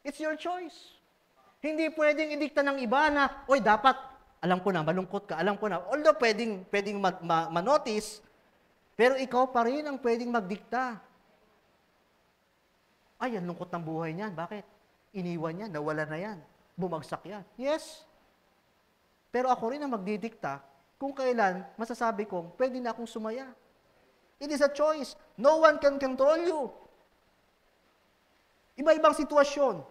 It's your choice. Hindi pwedeng idikta ng iba na, oy, dapat, alam ko na, malungkot ka, alam ko na. Although pwedeng manotice, pero ikaw pa rin ang pwedeng magdikta. Ay, ang lungkot ng buhay niyan. Bakit? Iniwan niya, nawala na yan. Bumagsak yan. Yes. Pero ako rin ang magdidikta kung kailan masasabi kong pwede na akong sumaya. It is a choice. No one can control you. Iba-ibang sitwasyon.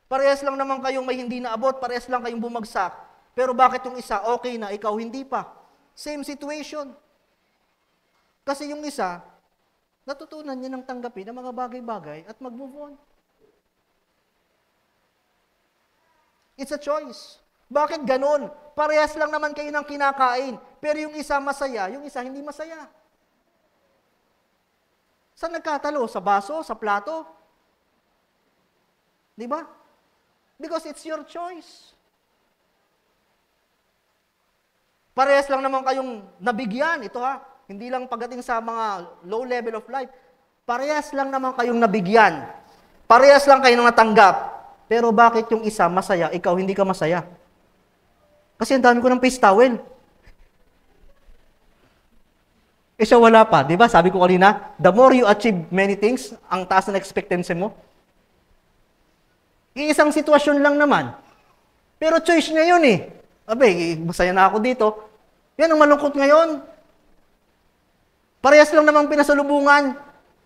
Parehas lang naman kayong may hindi naabot, parehas lang kayong bumagsak. Pero bakit yung isa okay na, ikaw hindi pa? Same situation. Kasi yung isa, natutunan niya ng tanggapin ang mga bagay-bagay at mag-move on. It's a choice. Bakit ganon? Parehas lang naman kayo ng kinakain. Pero yung isa masaya, yung isa hindi masaya. Saan nagkatalo? Sa baso? Sa plato? Di ba? Because it's your choice. Parehas lang naman kayong nabigyan. Ito hindi lang pagdating sa mga low level of life. Parehas lang naman kayong nabigyan. Parehas lang kayong natanggap. Pero bakit yung isa masaya, ikaw hindi ka masaya? Kasi ang dami ko ng face towel. Siya wala pa, di ba? Sabi ko kanina, the more you achieve many things, ang taas na expectancy mo. Iisang sitwasyon lang naman. Pero choice niya yun eh. Masaya na ako dito. Yan ang malungkot ngayon. Parehas lang namang pinasalubungan.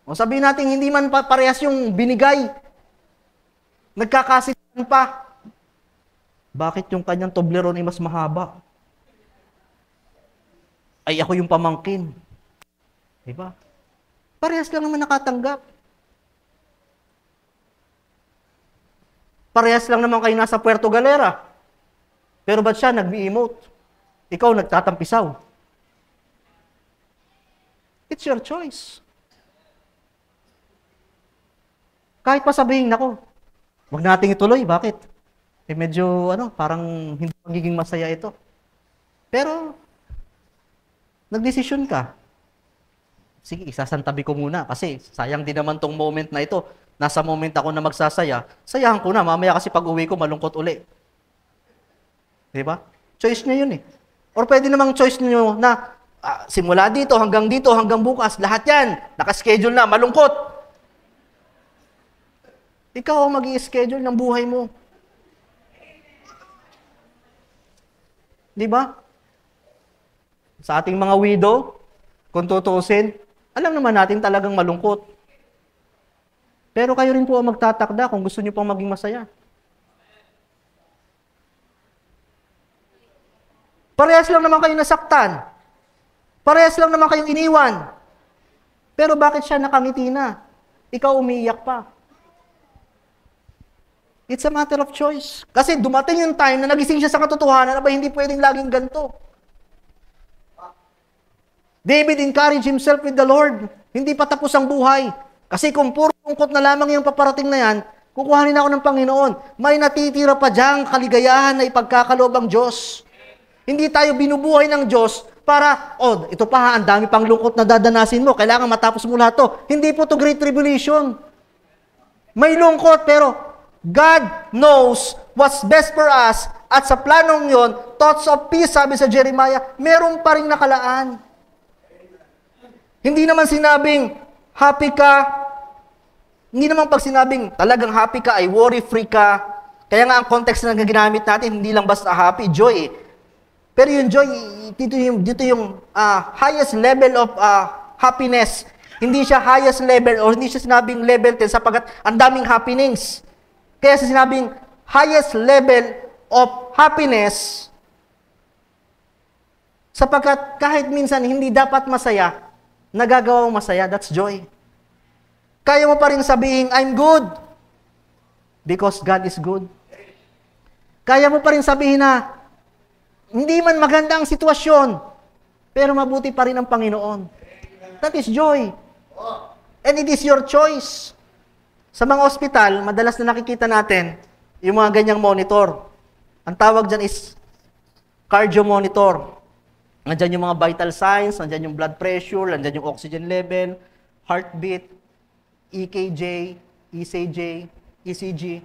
O sabihin natin, hindi man parehas yung binigay. Nagkakasitan pa. Bakit yung kanyang Toblerone ay mas mahaba? Ay ako yung pamangkin. Diba? Parehas lang naman nakatanggap. Parehas lang naman kayo nasa Puerto Galera. Pero ba't siya nag-emote? Ikaw nagtatampisaw. It's your choice. Kahit pa sabihin, nako, wag nating ituloy. Bakit? Medyo, parang hindi magiging masaya ito. Pero, nagdesisyon ka. Sige, isasantabi ko muna kasi sayang din naman tong moment na ito. Nasa moment ako na magsasaya, sayahan ko na. Mamaya kasi pag uwi ko, malungkot uli. Diba? Choice niya yun eh. Or pwede namang choice niyo na simula dito, hanggang bukas, lahat yan, nakaschedule na, malungkot. Ikaw ang mag-i-schedule ng buhay mo. Diba? Sa ating mga widow, kung tutuusin, alam naman natin talagang malungkot. Pero kayo rin po ang magtatakda kung gusto niyo pang maging masaya. Parehas lang naman kayo nasaktan. Parehas lang naman kayong iniwan. Pero bakit siya nakangiti na? Ikaw umiiyak pa. It's a matter of choice. Kasi dumating yung time na nagising siya sa katotohanan na ba hindi pwedeng laging ganito. David encouraged himself with the Lord. Hindi pa tapos ang buhay. Kasi kung puro lungkot na lamang yung paparating na yan, kukuhanin ako ng Panginoon. May natitira pa diyang kaligayahan na ipagkakaloob ang Diyos. Hindi tayo binubuhay ng Diyos para, ito pa ang dami pang lungkot na dadanasin mo. Kailangan matapos mo lahat to. Hindi po to great tribulation. May lungkot, pero God knows what's best for us. At sa planong yon, thoughts of peace, sabi sa Jeremiah, meron pa rin nakalaan. Hindi naman sinabing, happy ka. Hindi naman pag sinabing, talagang happy ka, ay worry-free ka. Kaya nga ang context na ginamit natin, hindi lang basta happy, joy. Pero yung joy, dito yung highest level of happiness. Hindi siya highest level or hindi siya sinabing level 10 sapagkat ang daming happenings. Kaya sa sinabing highest level of happiness sapagkat kahit minsan hindi dapat masaya, nagagawang masaya, that's joy. Kaya mo pa rin sabihin, I'm good because God is good. Kaya mo pa rin sabihin na hindi man maganda ang sitwasyon, pero mabuti pa rin ang Panginoon. That is joy. And it is your choice. Sa mga ospital, madalas na nakikita natin yung mga ganyang monitor. Ang tawag dyan is cardio monitor. Nandyan yung mga vital signs, nandyan yung blood pressure, nandyan yung oxygen level, heartbeat, EKG, ECG, ECG.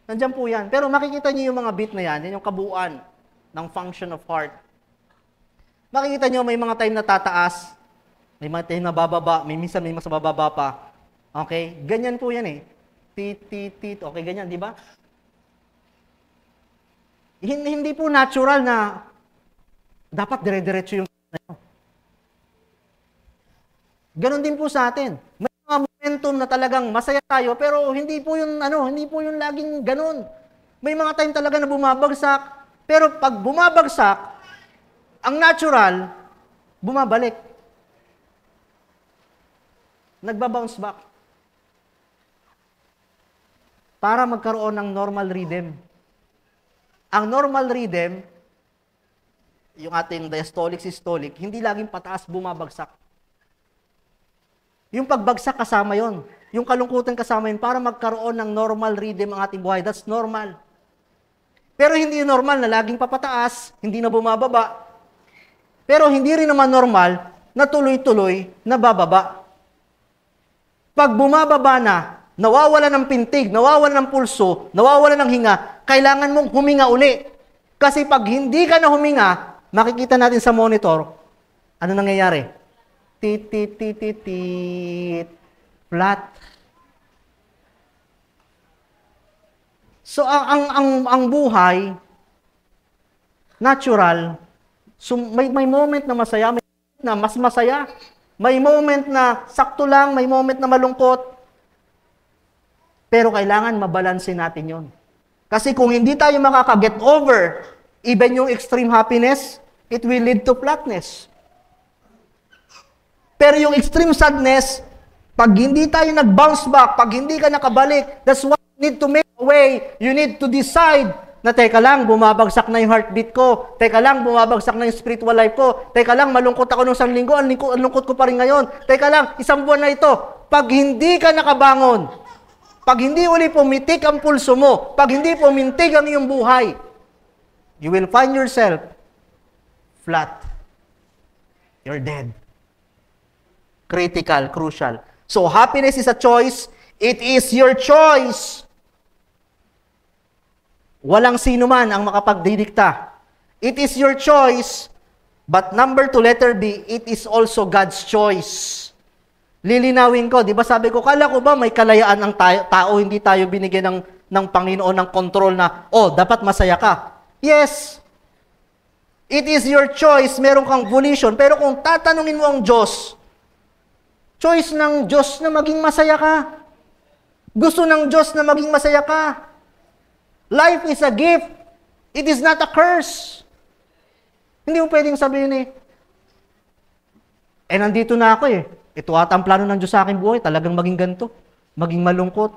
Nandyan po yan. Pero makikita niyo yung mga beat na yan yung kabuuan ng function of heart. Makikita niyo may mga time na tataas, may mga time na bababa, minsan may mas bababa pa. Okay? Ganyan po yan eh. Tit. Okay, ganyan, di ba? Hindi po natural na dapat dire-diretso yung Ganon din po sa atin. May mga momentum na talagang masaya tayo, pero hindi po yung laging ganon. May mga time talaga na bumabagsak, pero pag bumabagsak, ang natural, bumabalik. Nagbabounce back. Para magkaroon ng normal rhythm. Ang normal rhythm, yung ating diastolic, systolic, hindi laging pataas bumabagsak. Yung pagbagsak kasama yon, yung kalungkutan kasama yun, para magkaroon ng normal rhythm ang ating buhay. That's normal. Pero hindi normal na laging papataas, hindi na bumababa. Pero hindi rin naman normal na tuloy-tuloy na bababa. Pag bumababa na, nawawala ng pintig, nawawala ng pulso, nawawala ng hinga, kailangan mong huminga uli. Kasi pag hindi ka na huminga, makikita natin sa monitor, ano nangyayari? Tit, flat. So ang buhay natural, So, may moment na masaya, may moment na mas masaya. May moment na sakto lang, may moment na malungkot. Pero kailangan mabalansin natin yon. Kasi kung hindi tayo makaka-get over, even yung extreme happiness, it will lead to flatness. Pero yung extreme sadness, pag hindi tayo nag-bounce back, pag hindi ka nakabalik, that's why you need to make a way. You need to decide na teka lang, bumabagsak na yung heartbeat ko. Teka lang, bumabagsak na yung spiritual life ko. Teka lang, malungkot ako nung isang linggo, ang lungkot ko pa rin ngayon. Teka lang, isang buwan na ito. Pag hindi ka nakabangon, pag hindi uli pumitik ang pulso mo, pag hindi pumintig ang iyong buhay, you will find yourself flat. You're dead. Critical, crucial. So, happiness is a choice. It is your choice. Walang sino man ang makapagdidikta. It is your choice. But number 2, letter B, it is also God's choice. Lilinawin ko, di ba sabi ko, kala ko ba may kalayaan ang tao, hindi tayo binigyan ng Panginoon ng control na, dapat masaya ka. Yes. It is your choice. Meron kang volition. Pero kung tatanungin mo ang Diyos, choice ng Diyos na maging masaya ka. Gusto ng Diyos na maging masaya ka. Life is a gift. It is not a curse. Hindi mo pwedeng sabihin nandito na ako Ito ata ang plano ng Diyos sa aking buhay, talagang maging ganito, maging malungkot.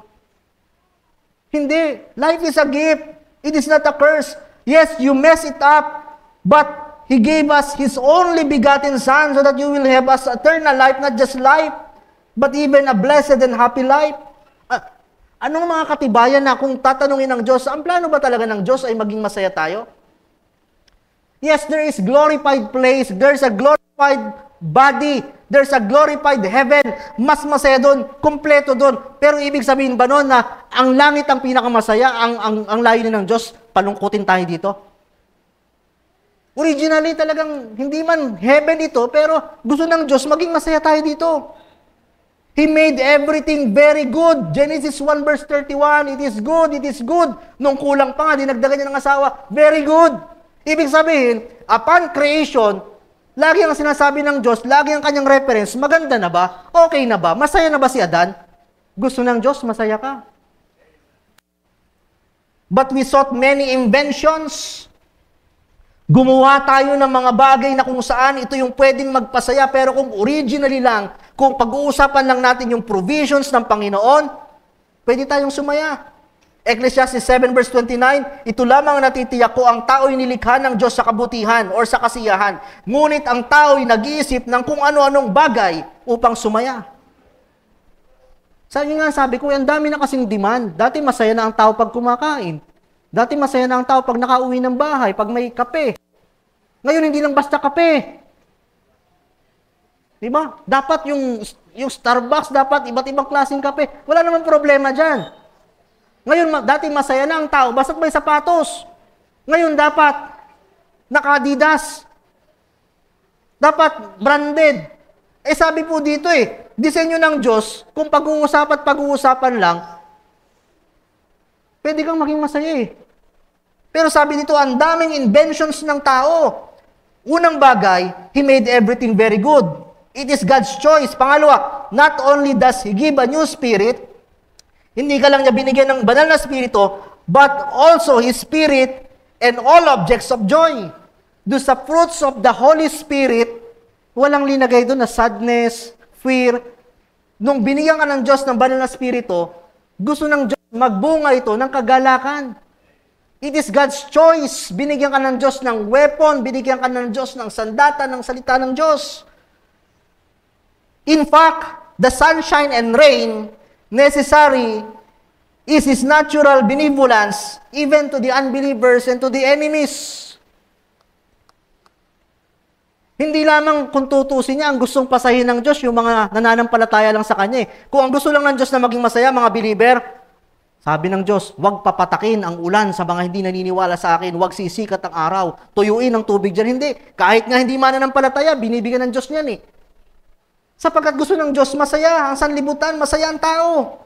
Hindi. Life is a gift. It is not a curse. Yes, you mess it up, but He gave us His only begotten Son so that you will have us eternal life, not just life, but even a blessed and happy life. Anong mga katibayan na kung tatanungin ng Diyos, ang plano ba talaga ng Diyos ay maging masaya tayo? Yes, there is glorified place, there's a glorified body, there's a glorified heaven, mas masaya doon, kompleto doon. Pero ibig sabihin ba noon na ang langit ang pinakamasaya, ang layunin ng Diyos, palungkutin tayo dito? Originally talagang hindi man heaven ito, pero gusto ng Diyos maging masaya tayo dito. He made everything very good. Genesis 1 verse 31, it is good, it is good. Nung kulang pa nga, dinagdagan niya ng asawa, very good. Ibig sabihin, upon creation, lagi ang sinasabi ng Diyos, lagi ang kanyang reference, maganda na ba? Okay na ba? Masaya na ba si Adan? Gusto ng Diyos, masaya ka. But we sought many inventions. Gumawa tayo ng mga bagay na kung saan ito yung pwedeng magpasaya, pero kung originally lang, kung pag-uusapan lang natin yung provisions ng Panginoon, pwede tayong sumaya. Ecclesiastes 7 verse 29, ito lamang natitiyak ko, ang tao'y nilikha ng Diyos sa kabutihan or sa kasiyahan. Ngunit ang tao'y nag-iisip ng kung ano-anong bagay upang sumaya. Sabi ko, ang dami na kasing demand. Dati masaya na ang tao pag kumakain. Dati masaya na ang tao pag nakauwi ng bahay, pag may kape. Ngayon, hindi lang basta kape. Diba? Dapat yung Starbucks, dapat iba't ibang klaseng kape. Wala namang problema dyan. Ngayon, dati masaya na ang tao, basta't may sapatos. Ngayon, dapat naka-Adidas. Dapat branded. Sabi po dito disenyo ng Diyos, kung pag-uusapan lang, pwede kang maging masaya Pero sabi dito, ang daming inventions ng tao. Unang bagay, He made everything very good. It is God's choice. Pangalawa, not only does He give a new spirit, hindi ka lang niya binigyan ng banal na spirito, but also His Spirit and all objects of joy. Doon sa fruits of the Holy Spirit, walang linagay doon na sadness, fear. Nung binigyan ka ng Diyos ng banal na spirito, gusto ng Diyos magbunga ito ng kagalakan. It is God's choice. Binigyan ka ng Diyos ng weapon, binigyan ka ng Diyos ng sandata, ng salita ng Diyos. In fact, the sunshine and rain necessary is His natural benevolence even to the unbelievers and to the enemies. Hindi lamang kung tutusin niya ang gustong pasahin ng Diyos, yung mga nananampalataya lang sa Kanya Kung ang gusto lang ng Diyos na maging masaya, mga believer, sabi ng Diyos, huwag papatakin ang ulan sa mga hindi naniniwala sa akin, huwag sisikat ang araw, tuyuin ang tubig dyan. Hindi. Kahit nga hindi mananampalataya, binibigyan ng Diyos niyan Sapagkat gusto ng Diyos masaya, ang sanlibutan, masaya ang tao.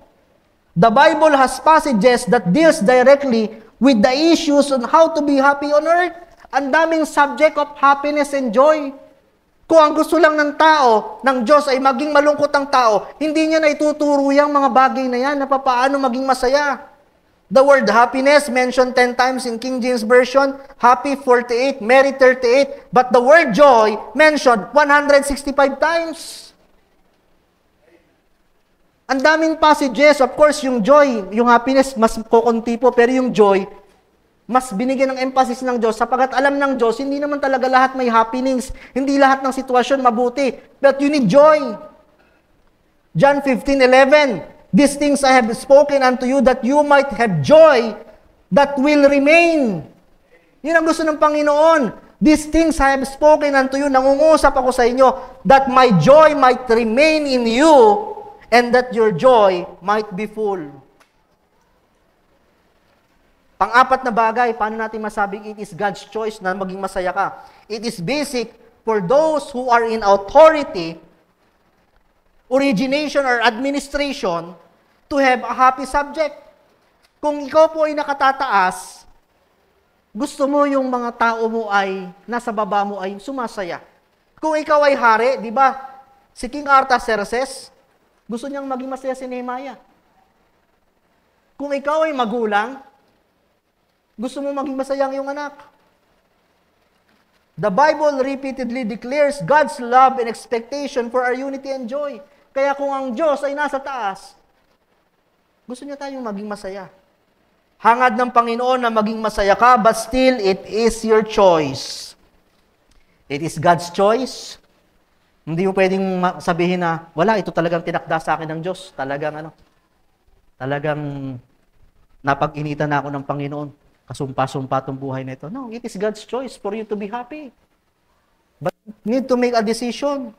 The Bible has passages that deals directly with the issues on how to be happy on earth. Ang daming subject of happiness and joy. Kung ang gusto lang ng tao, ng Diyos ay maging malungkot ang tao, hindi niya na ituturo yung mga bagay na yan na paano maging masaya. The word happiness mentioned 10 times in King James Version, happy 48, merry 38, but the word joy mentioned 165 times. Ang daming passages, of course, yung joy, yung happiness, mas kukunti po, pero yung joy, mas binigyan ng emphasis ng Diyos sapagkat alam ng Diyos, hindi naman talaga lahat may happenings, hindi lahat ng sitwasyon mabuti, but you need joy. John 15:11, these things I have spoken unto you that you might have joy that will remain. Yun ang gusto ng Panginoon. These things I have spoken unto you, nangungusap ako sa inyo, that my joy might remain in you and that your joy might be full. Pang-apat na bagay, paano natin masabing it is God's choice na maging masaya ka? It is basic for those who are in authority, origination, or administration to have a happy subject. Kung ikaw po ay nakatataas, gusto mo yung mga tao mo ay, nasa baba mo ay sumasaya. Kung ikaw ay hari, di ba, si King Artaxerxes, gusto niyang maging masaya si Nehemiah. Kung ikaw ay magulang, gusto mo maging masaya ang iyong anak. The Bible repeatedly declares God's love and expectation for our unity and joy. Kaya kung ang Diyos ay nasa taas, gusto niya tayong maging masaya. Hangad ng Panginoon na maging masaya ka, but still, it is your choice. It is God's choice. Hindi mo pwedeng sabihin na, wala, ito talagang tinakda sa akin ng Diyos. Talagang napag-initan na ako ng Panginoon. Kasumpa-sumpa itong buhay na ito. No, it is God's choice for you to be happy. But you need to make a decision.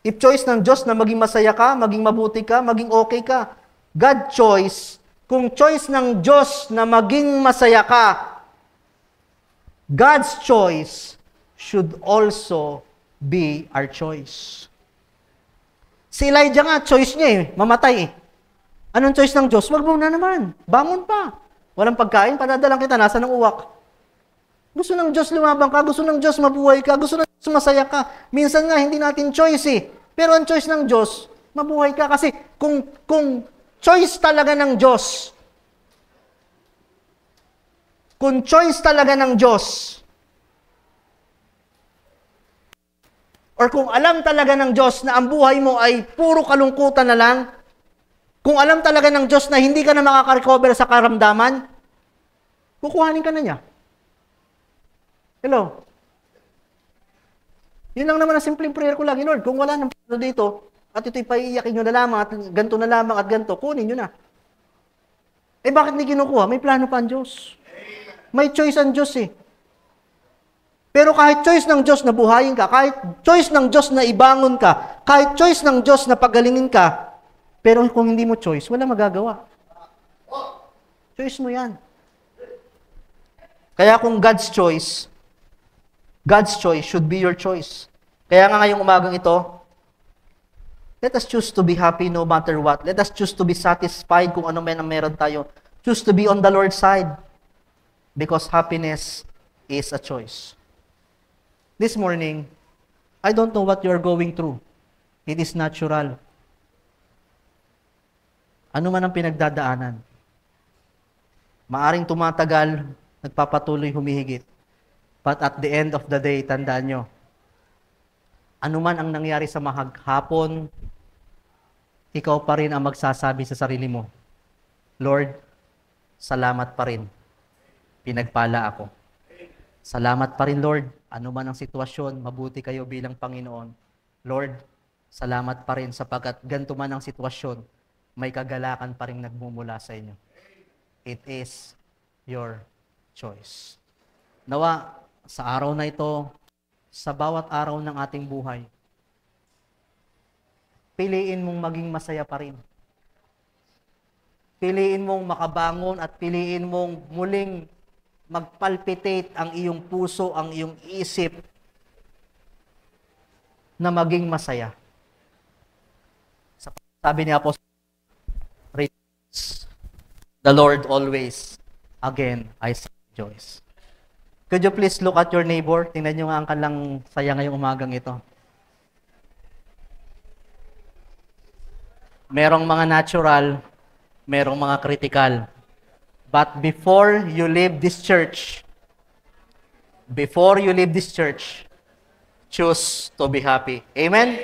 If choice ng Diyos na maging masaya ka, maging mabuti ka, maging okay ka, God choice, kung choice ng Diyos na maging masaya ka, God's choice should also be our choice. Si Elijah nga, choice niya mamatay Anong choice ng Diyos? Wag mo na naman. Bangon pa. Walang pagkain, padadalang kita, nasa ng uwak. Gusto ng Diyos lumabang ka, gusto ng Diyos mabuhay ka, gusto ng Diyos masaya ka. Minsan nga, hindi natin choice Pero ang choice ng Diyos, mabuhay ka. Kasi kung choice talaga ng Diyos, kung choice talaga ng Diyos, or kung alam talaga ng Diyos na ang buhay mo ay puro kalungkutan na lang, kung alam talaga ng Diyos na hindi ka na makaka-recover sa karamdaman, kukuhanin ka na niya. Hello? Yun lang naman ang simpleng prayer ko lagi, Lord. Kung wala nang plano dito, at ito'y paiiyakin nyo na lamang, at ganito na lamang, at ganito, kunin nyo na. Bakit hindi kinukuha? May plano pa ang Diyos. May choice ang Diyos Pero kahit choice ng Diyos na buhayin ka, kahit choice ng Diyos na ibangon ka, kahit choice ng Diyos na pagalingin ka, pero kung hindi mo choice, wala magagawa. Choice mo yan. Kaya kung God's choice should be your choice. Kaya nga ngayong umagang ito, let us choose to be happy no matter what. Let us choose to be satisfied kung ano man ang meron tayo. Choose to be on the Lord's side. Because happiness is a choice. This morning, I don't know what you're going through. It is natural. Ano man ang pinagdadaanan. Maaring tumatagal, nagpapatuloy humihigit. But at the end of the day, tandaan nyo, ano man ang nangyari sa maghapon, ikaw pa rin ang magsasabi sa sarili mo, Lord, salamat pa rin. Pinagpala ako. Salamat pa rin, Lord. Ano man ang sitwasyon, mabuti kayo bilang Panginoon. Lord, salamat pa rin sapagkat ganito man ang sitwasyon, may kagalakan pa rin nagmumula sa inyo. It is your choice. Nawa, sa araw na ito, sa bawat araw ng ating buhay, piliin mong maging masaya pa rin. Piliin mong makabangon at piliin mong muling magpalpitate ang iyong puso, ang iyong isip na maging masaya. Sabi ni Apostol, rejoice the Lord always. Again, I say rejoice. Could you please look at your neighbor? Tingnan nyo nga ang kanilang saya ngayong umagang ito. Merong mga natural, merong mga critical. But before you leave this church, choose to be happy. Amen?